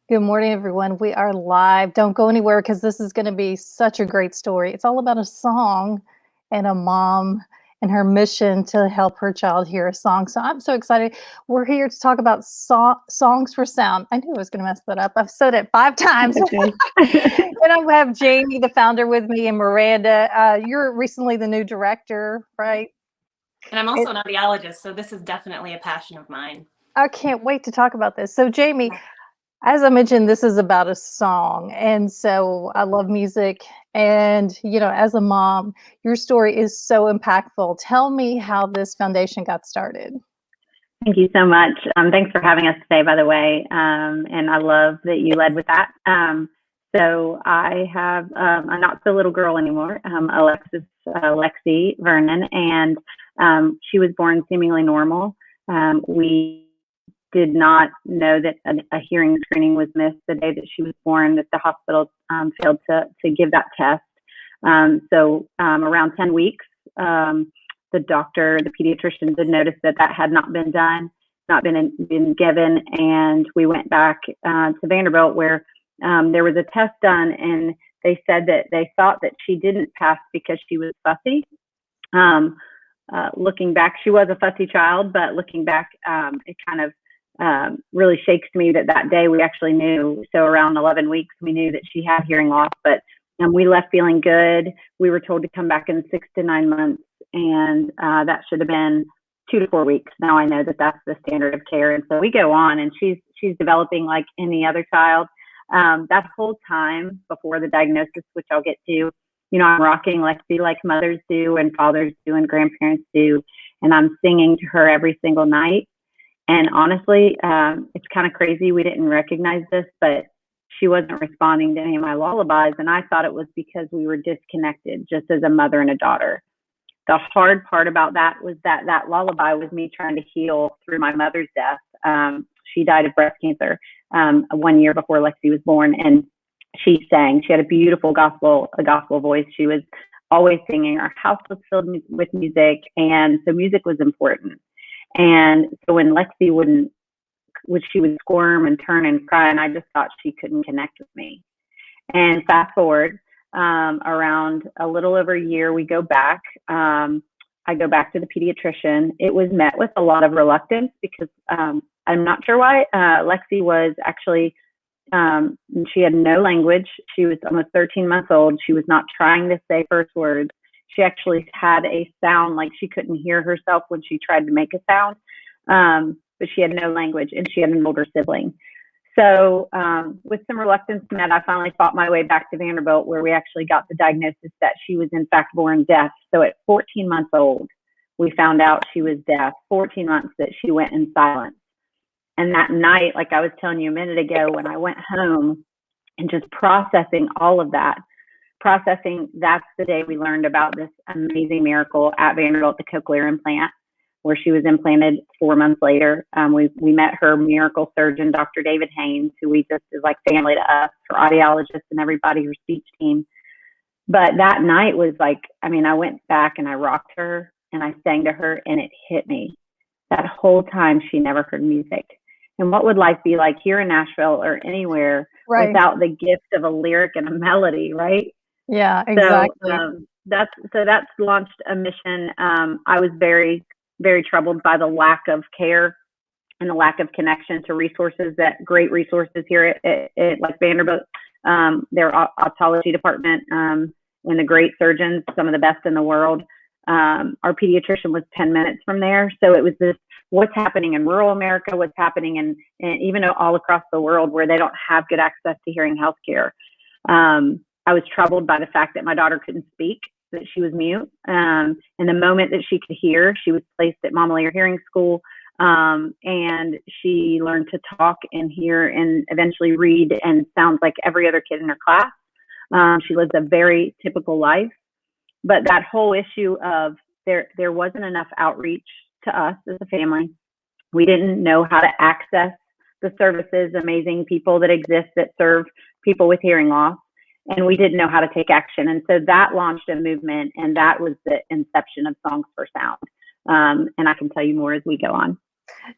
Good morning, everyone. We are live. Don't go anywhere because this is going to be such a great story. It's all about a song and a mom and her mission to help her child hear a song. So I'm so excited. We're here to talk about songs for sound. I knew I was going to mess that up. I've said it 5 times. Okay. And I have Jaime, the founder, with me, and Miranda. You're recently the new director, right? And I'm also an audiologist, so this is definitely a passion of mine. I can't wait to talk about this. So, Jaime, as I mentioned, this is about a song, and so I love music, and, as a mom, your story is so impactful. Tell me how this foundation got started. Thank you so much. Thanks for having us today, by the way. And I love that you led with that. So I have a not so little girl anymore, Lexi Vernon, and she was born seemingly normal. We did not know that a hearing screening was missed the day that she was born, that the hospital failed to give that test. So around 10 weeks, the pediatricians had noticed that had not been done, not been given, and we went back to Vanderbilt where there was a test done, and they said that they thought that she didn't pass because she was fussy. Looking back, she was a fussy child, but looking back, it kind of really shakes me that day we actually knew. So around 11 weeks, we knew that she had hearing loss, but we left feeling good. We were told to come back in 6 to 9 months, and that should have been 2 to 4 weeks. Now I know that that's the standard of care. And so we go on, and she's developing like any other child. That whole time before the diagnosis, which I'll get to, I'm rocking Lexi like mothers do and fathers do and grandparents do. And I'm singing to her every single night. And honestly, it's kind of crazy. We didn't recognize this, but she wasn't responding to any of my lullabies. And I thought it was because we were disconnected, just as a mother and a daughter. The hard part about that was that lullaby was me trying to heal through my mother's death. She died of breast cancer 1 year before Lexi was born. And she sang. She had a beautiful gospel voice. She was always singing. Our house was filled with music. And so music was important. And so when Lexi she would squirm and turn and cry, and I just thought she couldn't connect with me. And fast forward around a little over a year, we go back. I go back to the pediatrician. It was met with a lot of reluctance because I'm not sure why. Lexi was actually, she had no language. She was almost 13 months old. She was not trying to say first words. She actually had a sound like she couldn't hear herself when she tried to make a sound, but she had no language, and she had an older sibling. So with some reluctance in that, I finally fought my way back to Vanderbilt, where we actually got the diagnosis that she was in fact born deaf. So at 14 months old, we found out she was deaf. 14 months that she went in silence. And that night, like I was telling you a minute ago, when I went home and just processing all of that, that's the day we learned about this amazing miracle at Vanderbilt, the cochlear implant, where she was implanted 4 months later. We met her miracle surgeon, Dr. David Haynes, who we just is like family to us, her audiologist and everybody, her speech team. But that night was like, I went back and I rocked her and I sang to her, and it hit me. That whole time she never heard music. And what would life be like here in Nashville or anywhere without the gift of a lyric and a melody, right? Yeah, exactly. So that's launched a mission. I was very, very troubled by the lack of care and the lack of connection to resources, great resources here at like Vanderbilt, their otology department, and the great surgeons, some of the best in the world. Our pediatrician was 10 minutes from there. So it was this, what's happening in rural America, what's happening in even all across the world where they don't have good access to hearing health care. I was troubled by the fact that my daughter couldn't speak, that she was mute. And the moment that she could hear, she was placed at Mama Lear Hearing School, and she learned to talk and hear and eventually read and sounds like every other kid in her class. She lives a very typical life. But that whole issue of there wasn't enough outreach to us as a family. We didn't know how to access the services, amazing people that exist that serve people with hearing loss. And we didn't know how to take action. And so that launched a movement, and that was the inception of Songs for Sound. And I can tell you more as we go on.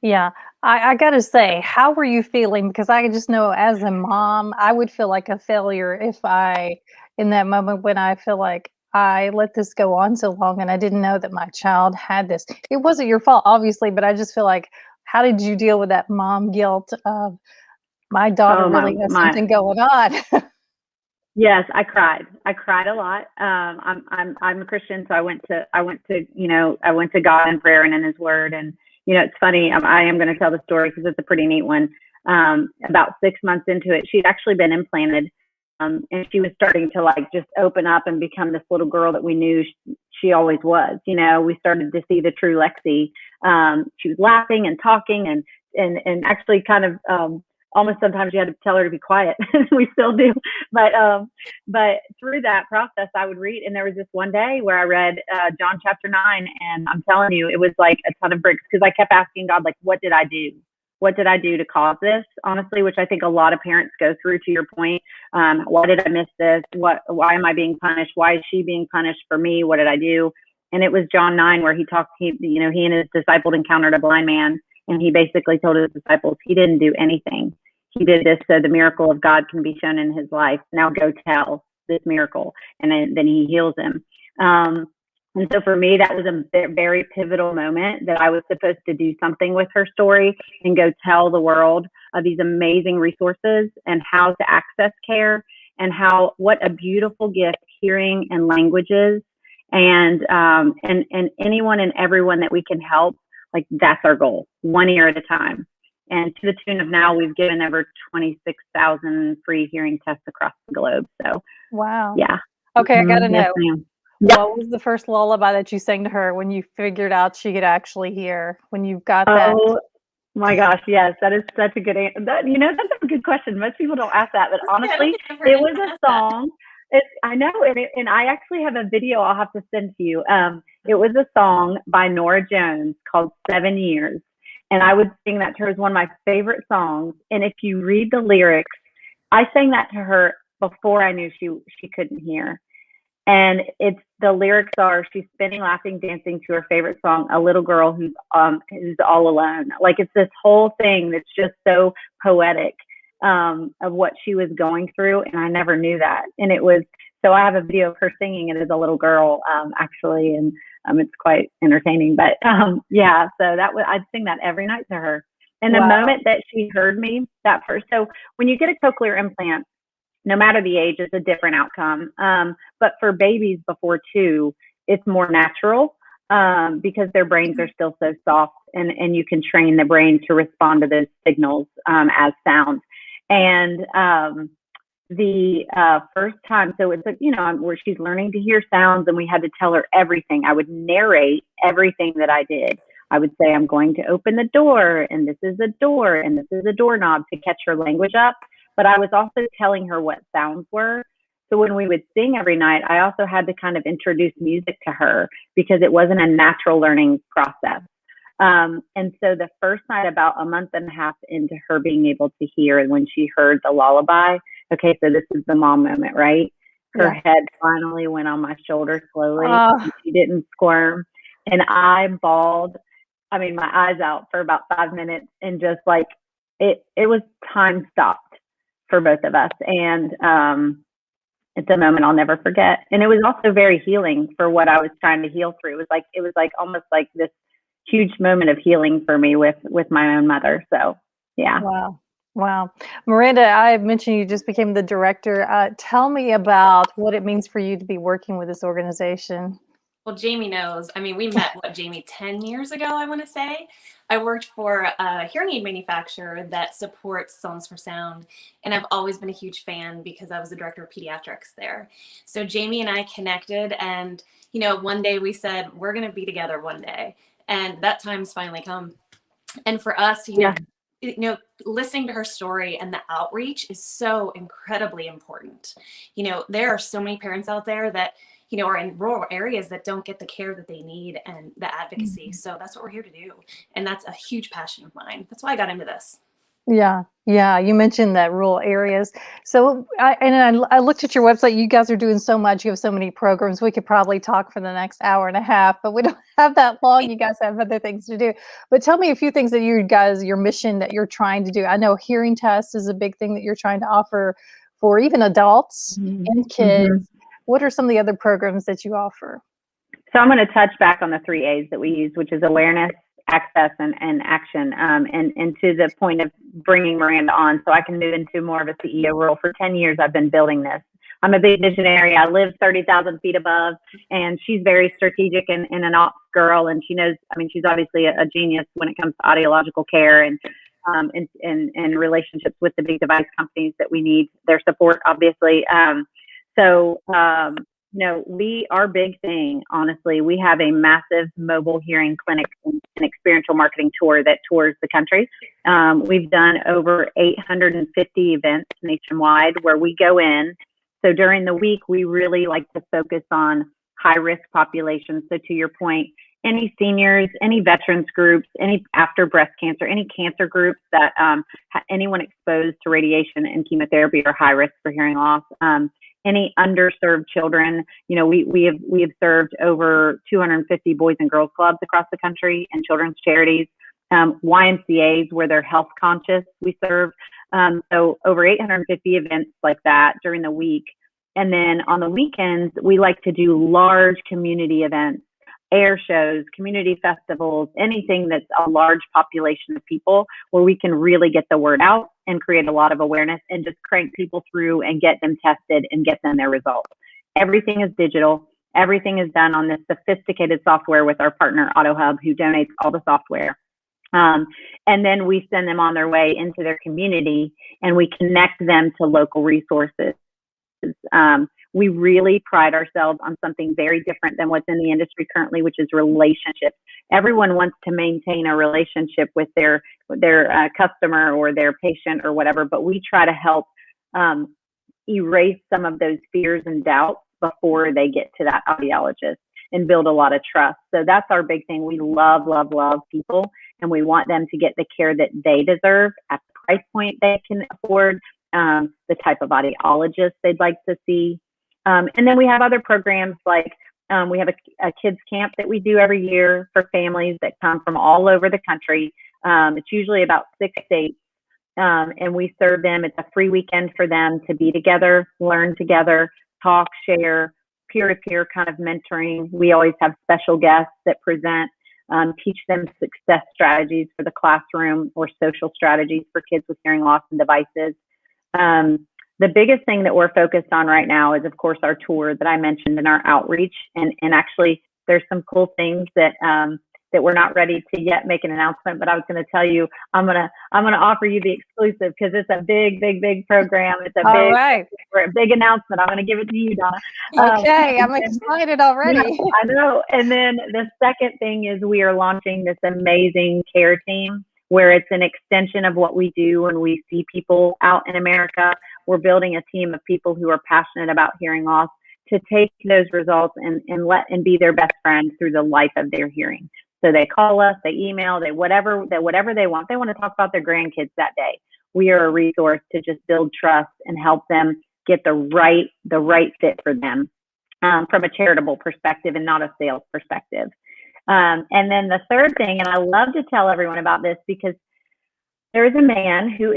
Yeah, I gotta say, how were you feeling? Because I just know as a mom, I would feel like a failure if in that moment when I feel like I let this go on so long and I didn't know that my child had this. It wasn't your fault, obviously, but I just feel like, how did you deal with that mom guilt of my daughter Oh really has my something going on? Yes, I cried. I cried a lot. I'm a Christian, so I went to God in prayer and in His Word. And it's funny. I am going to tell the story because it's a pretty neat one. About 6 months into it, she'd actually been implanted, and she was starting to like just open up and become this little girl that we knew she always was. We started to see the true Lexi. She was laughing and talking and actually kind of almost sometimes you had to tell her to be quiet. We still do. But through that process, I would read, and there was this one day where I read John chapter 9, and I'm telling you, it was like a ton of bricks because I kept asking God, like, what did I do? What did I do to cause this? Honestly, which I think a lot of parents go through. To your point, why did I miss this? Why am I being punished? Why is she being punished for me? What did I do? And it was John 9 where he talked. He and his disciples encountered a blind man, and he basically told his disciples he didn't do anything. He did this so the miracle of God can be shown in his life. Now go tell this miracle. And then he heals him. And so for me, that was a very pivotal moment that I was supposed to do something with her story and go tell the world of these amazing resources and how to access care and what a beautiful gift hearing and languages and anyone and everyone that we can help. Like that's our goal, one ear at a time. And to the tune of now, we've given over 26,000 free hearing tests across the globe. So, Wow. yeah. Okay, I gotta Yes, know. ma'am. What was the first lullaby that you sang to her when you figured out she could actually hear? When you got that? Oh my gosh, yes, that is such a good answer. That's a good question. Most people don't ask that, but Yeah, I don't honestly, think I've heard it was anyone a ask that. song. I know, and I actually have a video I'll have to send to you. It was a song by Nora Jones called 7 Years. And I would sing that to her as one of my favorite songs. And if you read the lyrics, I sang that to her before I knew she couldn't hear. And the lyrics are she's spinning, laughing, dancing to her favorite song, a little girl who's all alone. Like it's this whole thing that's just so poetic of what she was going through, and I never knew that. And it was so I have a video of her singing it as a little girl, actually, and it's quite entertaining. But yeah, so I'd sing that every night to her. And the moment that she heard me, that first, so when you get a cochlear implant, no matter the age, it's a different outcome. But for babies before 2, it's more natural because their brains are still so soft, and you can train the brain to respond to those signals as sound. And the first time, so it's like, where she's learning to hear sounds, and we had to tell her everything. I would narrate everything that I did. I would say, I'm going to open the door, and this is a door, and this is a doorknob to catch her language up. But I was also telling her what sounds were. So when we would sing every night, I also had to kind of introduce music to her because it wasn't a natural learning process. And so the first night, about a month and a half into her being able to hear, and when she heard the lullaby, okay, so this is the mom moment, right? Her head finally went on my shoulder slowly. She didn't squirm. And I bawled, my eyes out for about 5 minutes, and just like, it was time stopped for both of us. And it's a moment I'll never forget. And it was also very healing for what I was trying to heal through. It was like almost like this huge moment of healing for me with my own mother. So yeah. Wow. Miranda, I mentioned you just became the director. Tell me about what it means for you to be working with this organization. Well, Jaime knows. We met, Jaime, 10 years ago, I want to say. I worked for a hearing aid manufacturer that supports Songs for Sound, and I've always been a huge fan because I was the director of pediatrics there. So Jaime and I connected, and, one day we said, we're going to be together one day, and that time's finally come. And for us, listening to her story and the outreach is so incredibly important. There are so many parents out there that are in rural areas that don't get the care that they need and the advocacy. So that's what we're here to do. And that's a huge passion of mine. That's why I got into this. Yeah, yeah, you mentioned that rural areas. So I looked at your website. You guys are doing so much. You have so many programs. We could probably talk for the next hour and a half, but we don't have that long. You guys have other things to do. But tell me a few things that you guys, your mission that you're trying to do. I know hearing tests is a big thing that you're trying to offer for even adults and Mm-hmm. kids. What are some of the other programs that you offer? So I'm going to touch back on the 3 A's that we use, which is awareness, access, and action, and to the point of bringing Miranda on so I can move into more of a CEO role. For 10 years, I've been building this. I'm a big visionary. I live 30,000 feet above, and she's very strategic and an ops girl, and she knows, I mean, she's obviously a genius when it comes to audiological care and relationships with the big device companies that we need their support, obviously. Our big thing, honestly, we have a massive mobile hearing clinic and experiential marketing tour that tours the country. We've done over 850 events nationwide where we go in. So during the week, we really like to focus on high risk populations. So to your point, any seniors, any veterans groups, any after breast cancer, any cancer groups that anyone exposed to radiation and chemotherapy are high risk for hearing loss. Any underserved children, we have served over 250 boys and girls clubs across the country and children's charities, YMCAs where they're health conscious, we serve. So over 850 events like that during the week. And then on the weekends, we like to do large community events, air shows, community festivals, anything that's a large population of people where we can really get the word out and create a lot of awareness and just crank people through and get them tested and get them their results. Everything is digital. Everything is done on this sophisticated software with our partner AutoHub, who donates all the software. And then we send them on their way into their community and we connect them to local resources. We really pride ourselves on something very different than what's in the industry currently, which is relationships. Everyone wants to maintain a relationship with their customer or their patient or whatever, but we try to help erase some of those fears and doubts before they get to that audiologist and build a lot of trust. So that's our big thing. We love, love, love people, and we want them to get the care that they deserve at the price point they can afford, the type of audiologist they'd like to see. And then we have other programs like we have a kids camp that we do every year for families that come from all over the country. It's usually about 6 states, and we serve them. It's a free weekend for them to be together, learn together, talk, share, peer-to-peer kind of mentoring. We always have special guests that present, teach them success strategies for the classroom or social strategies for kids with hearing loss and devices. The biggest thing that we're focused on right now is, of course, our tour that I mentioned and our outreach. And actually, there's some cool things that we're not ready to yet make an announcement. But I was going to tell you, I'm gonna offer you the exclusive because it's a big, big, big program. It's a big announcement. I'm going to give it to you, Donna. Okay, I'm excited already. Yeah, I know. And then the second thing is we are launching this amazing care team where it's an extension of what we do when we see people out in America. We're building a team of people who are passionate about hearing loss to take those results and be their best friend through the life of their hearing. So they call us, they email, whatever they want. They want to talk about their grandkids that day. We are a resource to just build trust and help them get the right fit for them from a charitable perspective and not a sales perspective. And then the third thing, and I love to tell everyone about this because there is a man who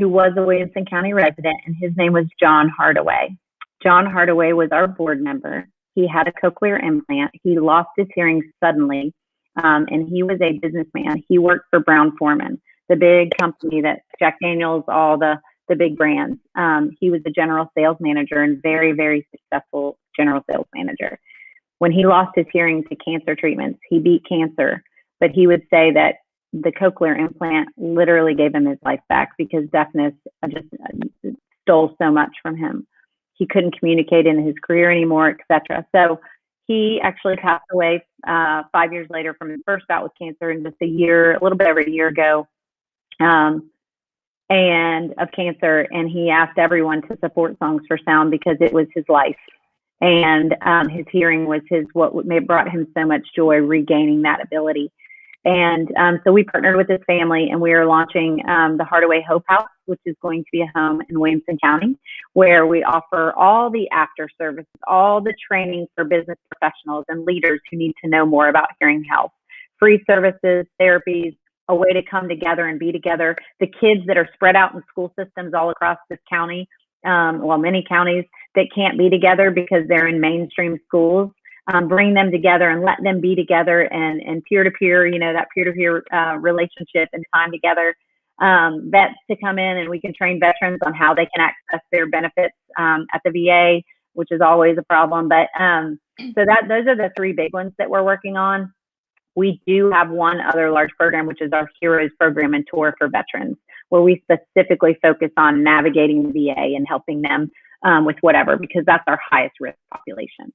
was a Williamson County resident, and his name was John Hardaway. John Hardaway was our board member. He had a cochlear implant. He lost his hearing suddenly, and he was a businessman. He worked for Brown-Forman, the big company that Jack Daniels, all the big brands. He was a general sales manager and very, very successful general sales manager. When he lost his hearing to cancer treatments, he beat cancer, but he would say that the cochlear implant literally gave him his life back because deafness just stole so much from him. He couldn't communicate in his career anymore, etc. So he actually passed away 5 years later from his first bout with cancer, and just a little bit over a year ago, and of cancer. And he asked everyone to support Songs for Sound because it was his life. And his hearing was what brought him so much joy, regaining that ability. And so we partnered with this family, and we are launching the Hardaway Hope House, which is going to be a home in Williamson County, where we offer all the after services, all the training for business professionals and leaders who need to know more about hearing health, free services, therapies, a way to come together and be together. The kids that are spread out in school systems all across this county, many counties that can't be together because they're in mainstream schools, bring them together and let them be together, and peer-to-peer, that peer-to-peer relationship and time together. Vets to come in, and we can train veterans on how they can access their benefits at the VA, which is always a problem. But those are the three big ones that we're working on. We do have one other large program, which is our Heroes Program and Tour for veterans, where we specifically focus on navigating the VA and helping them with whatever, because that's our highest risk population.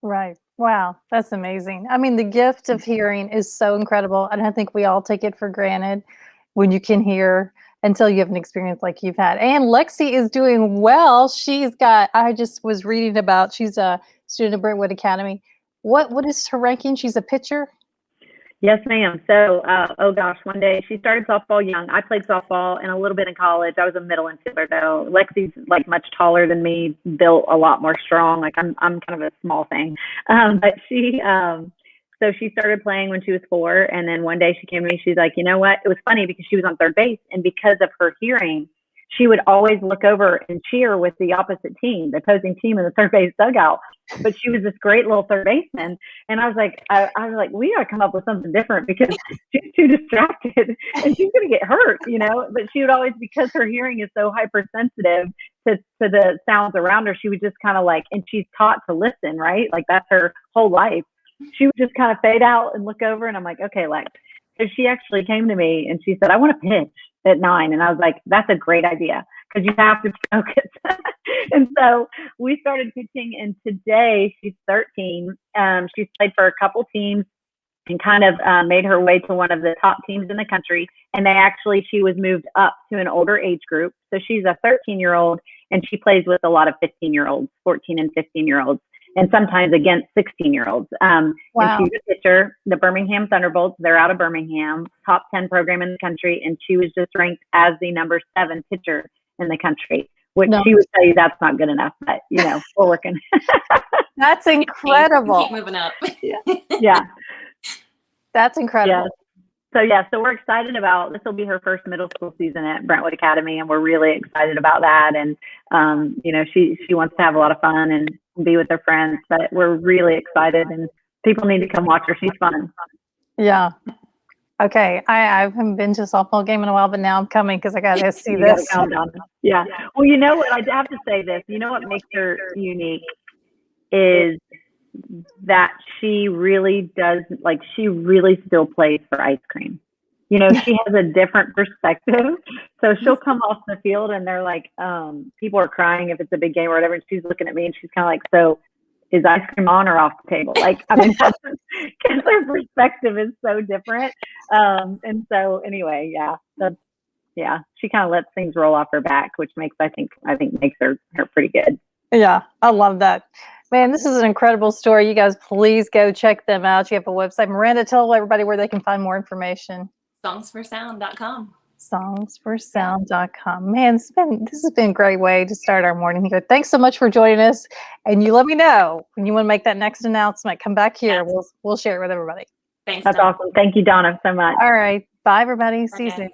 Right. Wow. That's amazing. I mean, the gift of hearing is so incredible. And I think we all take it for granted when you can hear until you have an experience like you've had. And Lexi is doing well. I just was reading about, she's a student at Brentwood Academy. What is her ranking? She's a pitcher? Yes, ma'am. So, one day she started softball young. I played softball and a little bit in college. I was a middle infielder though. Lexi's like much taller than me, built a lot more strong. Like I'm kind of a small thing. But so she started playing when she was 4. And then one day she came to me, she's like, you know what? It was funny because she was on third base, and because of her hearing, she would always look over and cheer with the opposite team, the opposing team in the third base dugout. But she was this great little third baseman. And I was like, we got to come up with something different because she's too distracted and she's going to get hurt, But she would always, because her hearing is so hypersensitive to the sounds around her, she would just kind of and she's taught to listen, right? Like that's her whole life. She would just kind of fade out and look over, and I'm like, okay, Lex. So she actually came to me and she said, I want to pitch at 9. And I was like, that's a great idea because you have to focus. And so we started pitching, and today she's 13. She's played for a couple teams and kind of made her way to one of the top teams in the country. And she was moved up to an older age group. So she's a 13-year-old, and she plays with a lot of 15-year-olds, 14 and 15-year-olds. And sometimes against 16-year-olds. Wow. And she's a pitcher, the Birmingham Thunderbolts. They're out of Birmingham, top 10 program in the country. And she was just ranked as the number 7 pitcher in the country, which she would tell you that's not good enough. But, we're working. That's incredible. Keep moving up. Yeah. That's incredible. Yeah. So we're excited about, this will be her first middle school season at Brentwood Academy, and we're really excited about that. And, she wants to have a lot of fun and be with her friends, but we're really excited, and people need to come watch her. She's fun. Yeah. Okay. I haven't been to a softball game in a while, but now I'm coming because I got to see this. Yeah. Well, you know what? I have to say this. You know what makes her unique is that she really does, she really still plays for ice cream. She has a different perspective. So she'll come off the field and they're like, people are crying if it's a big game or whatever. And she's looking at me and she's kind of like, so is ice cream on or off the table? Because her perspective is so different. And so anyway, she kind of lets things roll off her back, which makes, I think makes her pretty good. Yeah. I love that. Man, this is an incredible story. You guys, please go check them out. You have a website. Miranda, tell everybody where they can find more information. Songsforsound.com. Songsforsound.com. Man, this has been a great way to start our morning here. Thanks so much for joining us. And you let me know when you want to make that next announcement. Come back here. We'll share it with everybody. Thanks. That's awesome. Thank you, Donna, so much. All right. Bye, everybody. See you soon.